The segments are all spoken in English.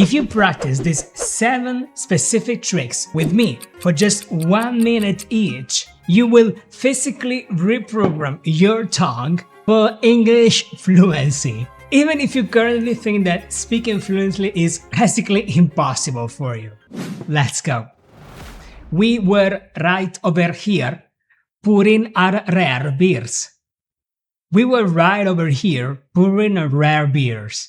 If you practice these 7 specific tricks with me for just 1 minute each, you will physically reprogram your tongue for English fluency. Even if you currently think that speaking fluently is basically impossible for you. Let's go. We were right over here pouring our rare beers. We were right over here pouring our rare beers.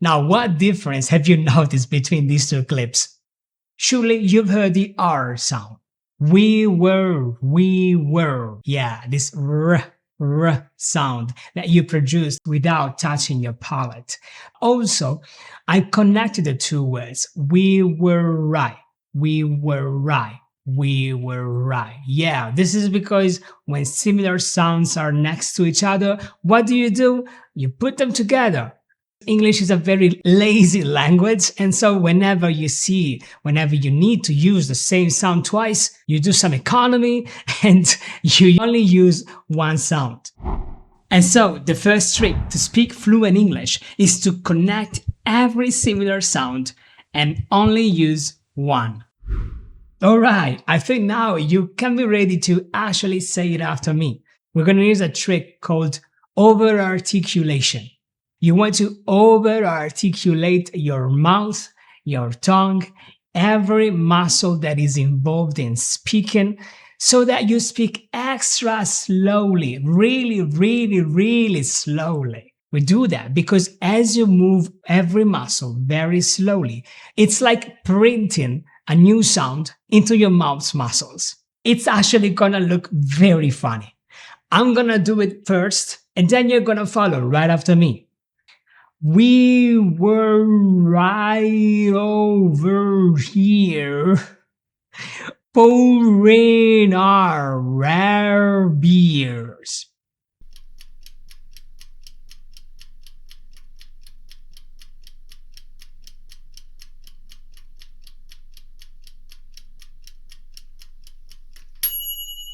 Now, what difference have you noticed between these 2 clips? Surely you've heard the R sound. We were. Yeah, this r sound that you produced without touching your palate. Also, I connected the 2 words. We were right. We were right. We were right. Yeah, this is because when similar sounds are next to each other, what do? You put them together. English is a very lazy language, and so whenever you need to use the same sound twice, you do some economy and you only use 1 sound. And so the first trick to speak fluent English is to connect every similar sound and only use 1. Alright, I think now you can be ready to actually say it after me. We're going to use a trick called over-articulation. You want to over-articulate your mouth, your tongue, every muscle that is involved in speaking, so that you speak extra slowly, really slowly. We do that because as you move every muscle very slowly, it's like printing a new sound into your mouth's muscles. It's actually gonna look very funny. I'm gonna do it first, and then you're gonna follow right after me. We were right over here pouring our rare beers.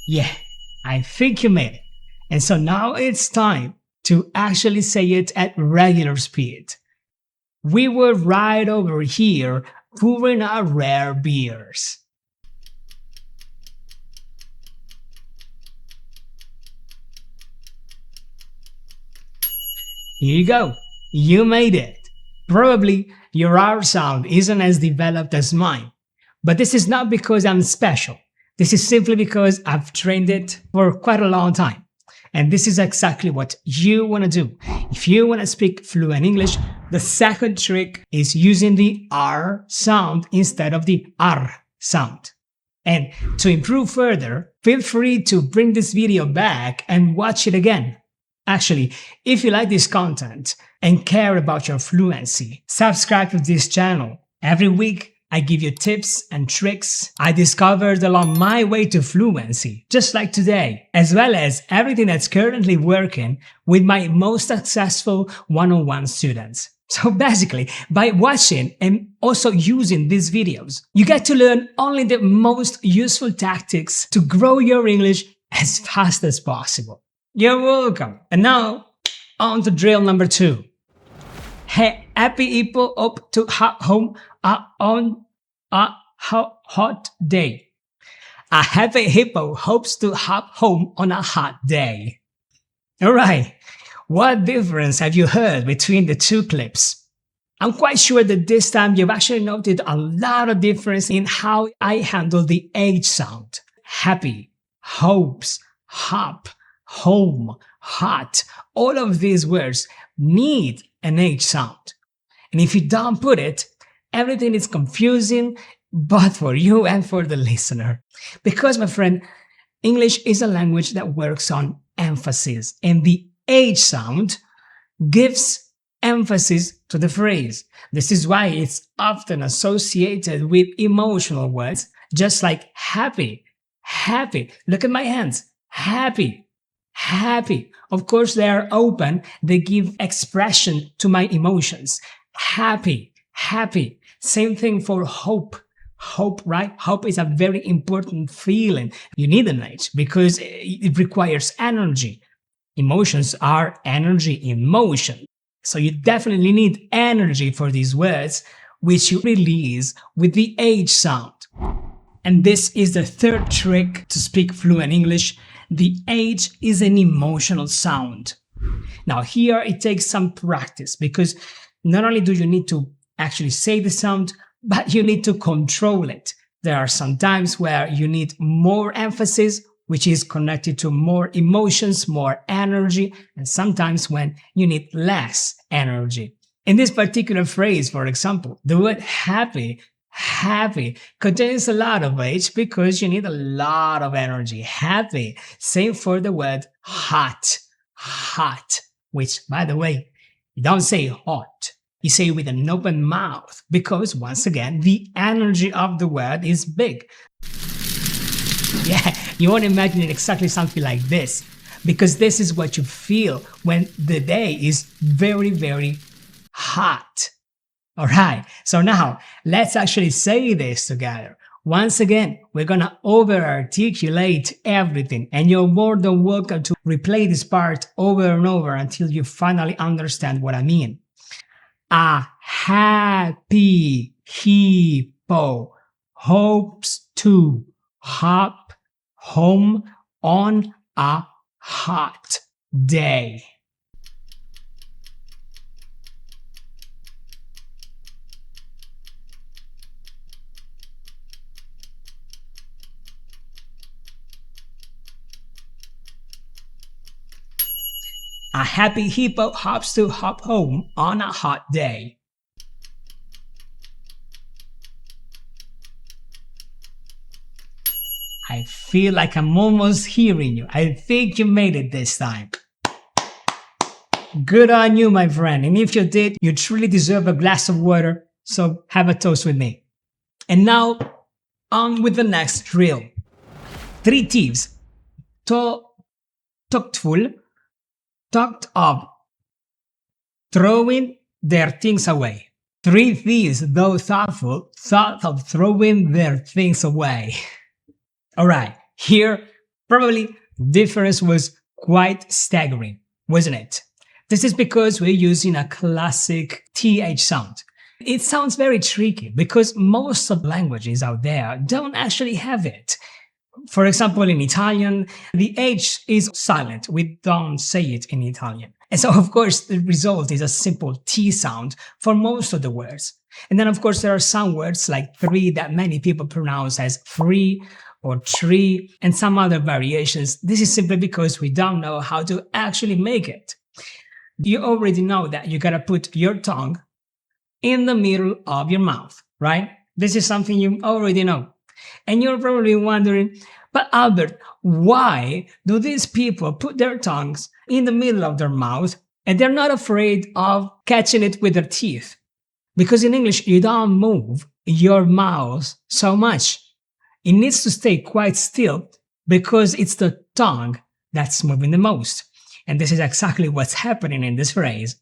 Yeah, I think you made it. And so now it's time to actually say it at regular speed. We were right over here pouring our rare beers. Here you go. You made it. Probably your R sound isn't as developed as mine, but this is not because I'm special. This is simply because I've trained it for quite a long time. And this is exactly what you want to do. If you want to speak fluent English, the second trick is using the R sound instead of the R sound. And to improve further, feel free to bring this video back and watch it again. Actually, if you like this content and care about your fluency, subscribe to this channel. Every week, I give you tips and tricks I discovered along my way to fluency, just like today, as well as everything that's currently working with my most successful one-on-one students. So basically, by watching and also using these videos, you get to learn only the most useful tactics to grow your English as fast as possible. You're welcome. And now, on to drill number 2. Hey, happy people up to home on a hot day. A happy hippo hopes to hop home on a hot day. Alright, what difference have you heard between the 2 clips? I'm quite sure that this time you've actually noted a lot of difference in how I handle the H sound. Happy, hopes, hop, home, hot. All of these words need an H sound. And if you don't put it, everything is confusing, both for you and for the listener. Because, my friend, English is a language that works on emphasis, and the H sound gives emphasis to the phrase. This is why it's often associated with emotional words, just like happy, happy. Look at my hands. Happy, happy. Of course, they are open. They give expression to my emotions. Happy, happy. Same thing for hope. Hope, right? Hope is a very important feeling. You need an H because it requires energy. Emotions are energy in motion. So you definitely need energy for these words, which you release with the H sound. And this is the third trick to speak fluent English. The H is an emotional sound. Now here it takes some practice because not only do you need to actually say the sound, but you need to control it. There are some times where you need more emphasis, which is connected to more emotions, more energy, and sometimes when you need less energy. In this particular phrase, for example, the word happy contains a lot of H because you need a lot of energy. Happy. Same for the word hot, which, by the way, you don't say hot. You say with an open mouth because, once again, the energy of the word is big. Yeah, you want to imagine it exactly something like this, because this is what you feel when the day is very, very hot. All right, so now let's actually say this together. Once again, we're gonna over-articulate everything, and you're more than welcome to replay this part over and over until you finally understand what I mean. A happy hippo hopes to hop home on a hot day. A happy hippo hops to hop home on a hot day. I feel like I'm almost hearing you. I think you made it this time. Good on you, my friend. And if you did, you truly deserve a glass of water. So have a toast with me. And now, on with the next drill. 3 thieves. Tactful. Talked of throwing their things away. 3 thieves, though thoughtful, thought of throwing their things away. Alright, here probably the difference was quite staggering, wasn't it? This is because we're using a classic TH sound. It sounds very tricky because most of the languages out there don't actually have it. For example, in Italian, the H is silent. We don't say it in Italian. And so, of course, the result is a simple T sound for most of the words. And then, of course, there are some words like three that many people pronounce as free or tree and some other variations. This is simply because we don't know how to actually make it. You already know that you gotta put your tongue in the middle of your mouth, right? This is something you already know. And you're probably wondering, but Albert, why do these people put their tongues in the middle of their mouth and they're not afraid of catching it with their teeth? Because in English, you don't move your mouth so much. It needs to stay quite still because it's the tongue that's moving the most. And this is exactly what's happening in this phrase.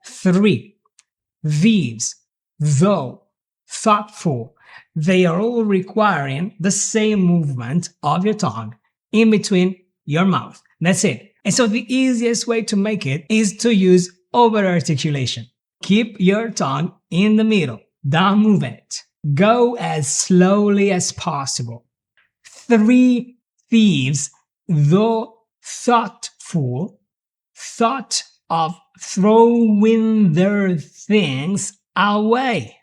3. These, though, thoughtful, they are all requiring the same movement of your tongue in between your mouth. That's it. And so the easiest way to make it is to use over-articulation. Keep your tongue in the middle. Don't move it. Go as slowly as possible. 3 thieves, though thoughtful, thought of throwing their things away.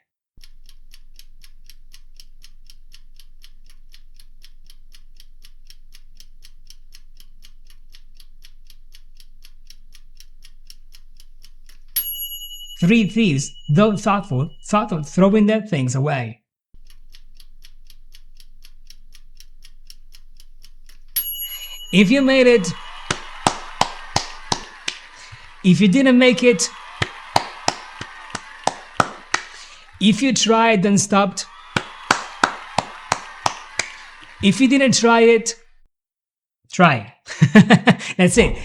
Three thieves, though thoughtful, thought of throwing their things away. If you made it, if you didn't make it, if you tried and stopped, if you didn't try it, try. That's it.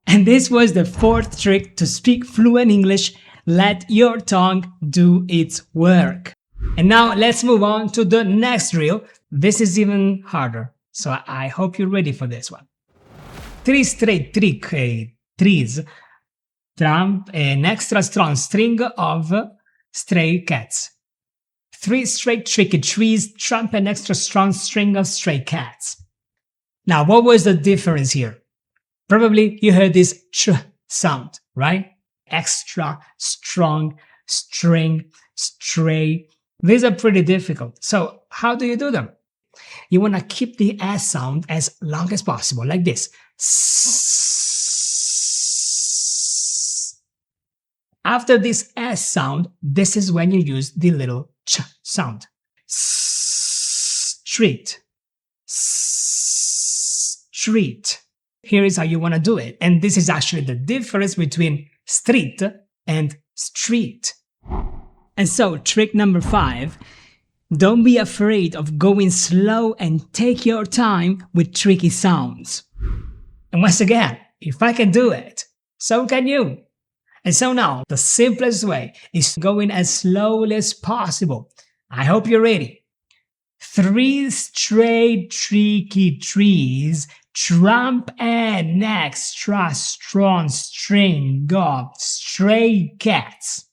And this was the 4th trick to speak fluent English. Let your tongue do its work. And now let's move on to the next drill. This is even harder, so I hope you're ready for this one. 3 straight trees trump an extra strong string of stray cats. 3 straight tricky trees trump an extra strong string of stray cats. Now, what was the difference here? Probably you heard this ch sound, right? Extra, strong, string, stray. These are pretty difficult. So how do you do them? You want to keep the S sound as long as possible, like this. After this S sound, this is when you use the little ch sound. Street. Street. Here is how you want to do it. And this is actually the difference between street and street. And so, trick number 5, don't be afraid of going slow and take your time with tricky sounds. And once again, if I can do it, so can you. And so now, the simplest way is going as slowly as possible. I hope you're ready. 3 straight tricky trees trump an extra strong string of stray cats.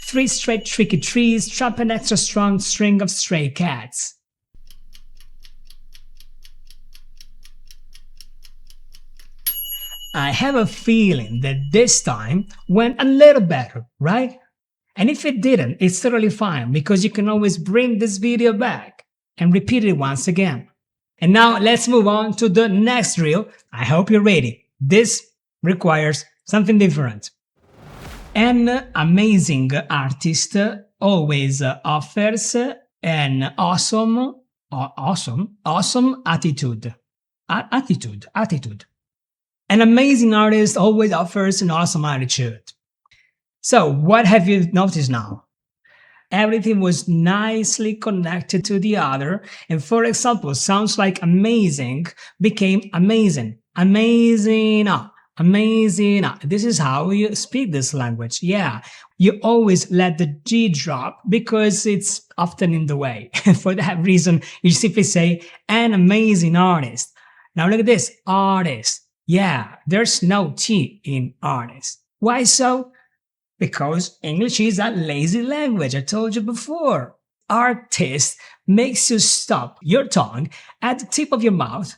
Three straight tricky trees trump an extra strong string of stray cats. I have a feeling that this time went a little better, right? And if it didn't, it's totally fine because you can always bring this video back and repeat it once again. And now let's move on to the next drill. I hope you're ready. This requires something different. An amazing artist always offers an awesome attitude. Attitude. An amazing artist always offers an awesome attitude. So, what have you noticed now? Everything was nicely connected to the other, and for example, sounds like amazing became amazing. Amazing. This is how you speak this language. Yeah, you always let the G drop because it's often in the way. For that reason, you simply say an amazing artist. Now look at this, artist. Yeah, there's no T in artist. Why so? Because English is a lazy language, I told you before. Artist makes you stop your tongue at the tip of your mouth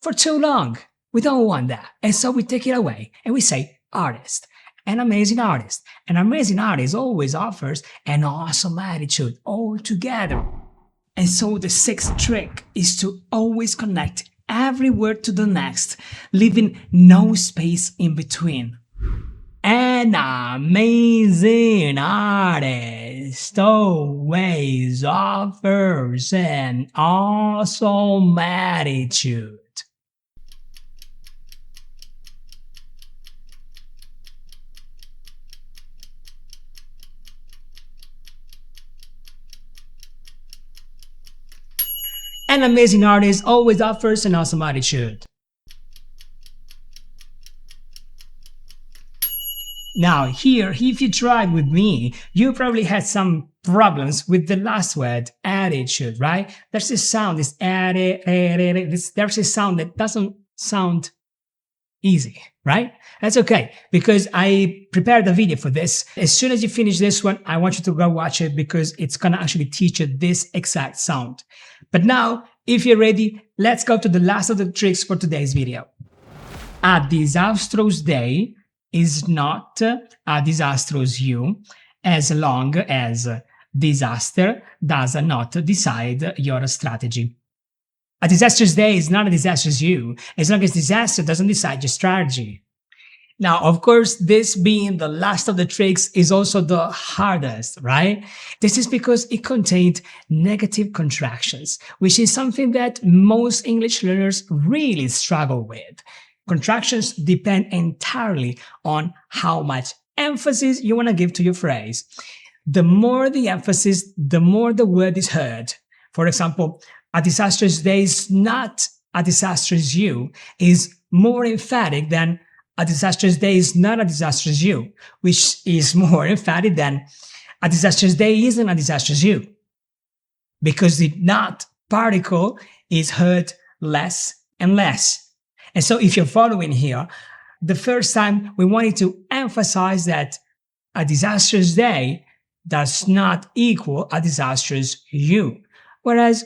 for too long. We don't want that. And so we take it away and we say artist, an amazing artist. An amazing artist always offers an awesome attitude altogether. And so the 6th trick is to always connect every word to the next, leaving no space in between. An amazing artist always offers an awesome attitude. An amazing artist always offers an awesome attitude. Now here, if you tried with me, you probably had some problems with the last word, attitude, right? There's this sound, this there's this sound that doesn't sound easy, right? That's okay, because I prepared a video for this. As soon as you finish this one, I want you to go watch it because it's gonna actually teach you this exact sound. But now, if you're ready, let's go to the last of the tricks for today's video. A disastrous day is not a disastrous you, as long as disaster does not decide your strategy. A disastrous day is not a disastrous you, as long as disaster doesn't decide your strategy. Now, of course, this being the last of the tricks is also the hardest, right? This is because it contained negative contractions, which is something that most English learners really struggle with. Contractions depend entirely on how much emphasis you want to give to your phrase. The more the emphasis, the more the word is heard. For example, a disastrous day is not a disastrous you is more emphatic than a disastrous day is not a disastrous you, which is more emphatic than a disastrous day isn't a disastrous you. Because the not particle is heard less and less. And so if you're following here, the first time we wanted to emphasize that a disastrous day does not equal a disastrous you. Whereas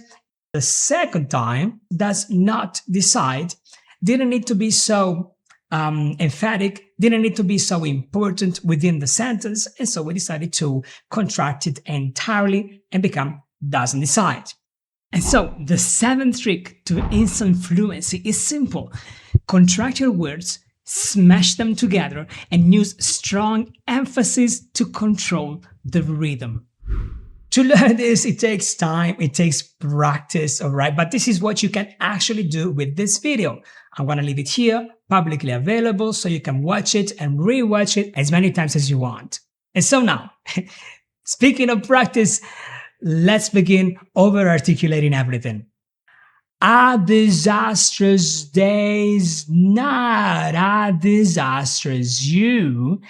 the second time does not decide, didn't need to be so emphatic, didn't need to be so important within the sentence, and so we decided to contract it entirely and become doesn't decide. And so the seventh trick to instant fluency is simple. Contract your words, smash them together, and use strong emphasis to control the rhythm. To learn this, it takes time, it takes practice, all right? But this is what you can actually do with this video. I'm gonna leave it here, publicly available, so you can watch it and rewatch it as many times as you want. And so now, speaking of practice, let's begin over-articulating everything. A disastrous day is not a disastrous you,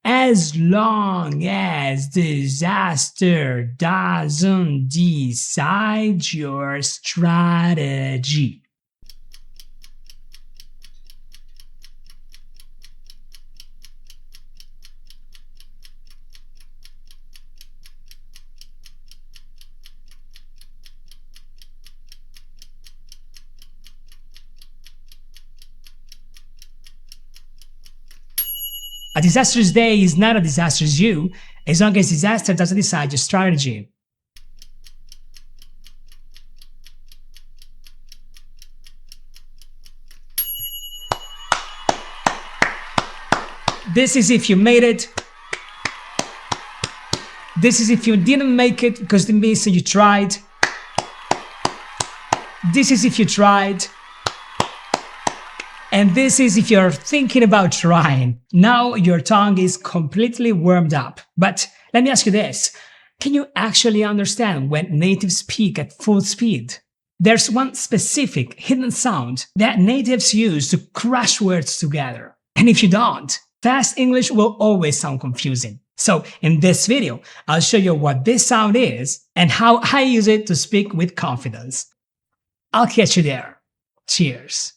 as long as disaster doesn't decide your strategy. A disastrous day is not a disastrous you, as long as disaster doesn't decide your strategy. This is if you made it. This is if you didn't make it because it means that you tried. This is if you tried. And this is if you're thinking about trying. Now your tongue is completely warmed up. But let me ask you this. Can you actually understand when natives speak at full speed? There's one specific hidden sound that natives use to crush words together. And if you don't, fast English will always sound confusing. So in this video, I'll show you what this sound is and how I use it to speak with confidence. I'll catch you there. Cheers.